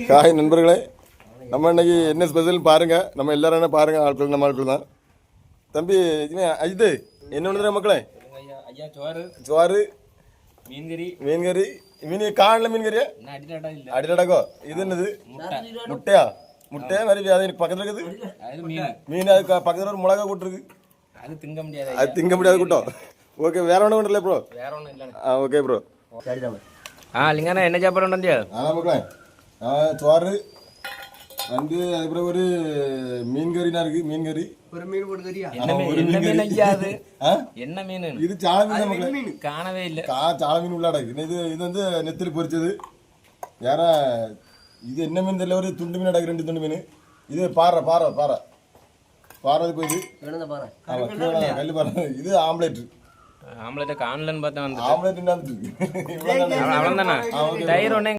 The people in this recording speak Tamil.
ஹாய் நண்பர்களே, நம்ம இன்னைக்கு என்ன ஸ்பெஷல் பாருங்க. நம்ம எல்லாரும் என்ன பாருங்க, ஆட்கள் நம்ம ஆட்கள் தான். தம்பி இது என்ன ஒன்று மக்களே? ஐயா சோறு, மீன்கறி, மீன் காணல மீன்கறியா அடிலடக்கோ. இது என்னது? முட்டையா? முட்டையா மாதிரி அது பக்கத்தில் இருக்குது மீன். அதுக்கு பக்கத்தில் ஒரு மிளகா கூட்டிருக்கு. அது திங்க முடியாது, அது திங்க முடியாது கூட்டம். ஓகே, வேற ஒன்றும் பண்ணல ப்ரோ. வேற ஒன்றும் இல்லை. Okay bro. லிங்கண்ணா என்ன சாப்பாடு வந்தியா? மக்களே சோறு வந்து அதுக்கப்புறம் ஒரு மீன் கறினா இருக்கு. மீன் கறி ஒரு மீன் போட்டு கறியா? என்ன மீன் ஐயா? அது என்ன மீன்? இது சால மீன் மக்களே. காணவே இல்லை. சால மீன் உள்ளாட. இது இது வந்து நெத்திலி பொரிச்சது. யாரா இது என்ன மீன் தெரியல, ஒரு துண்டு மீன் அடக்கு, 2 துண்டு மீன். இது பாறை பாறை பாறை பாறை போயிது கல்லு பாறை. இது ஆம்லேட். ஆம்லேட் காணலன்னு பார்த்தா வந்து ஆம்லேட் அவ்வளோதானா? தயிர் ஒன்னே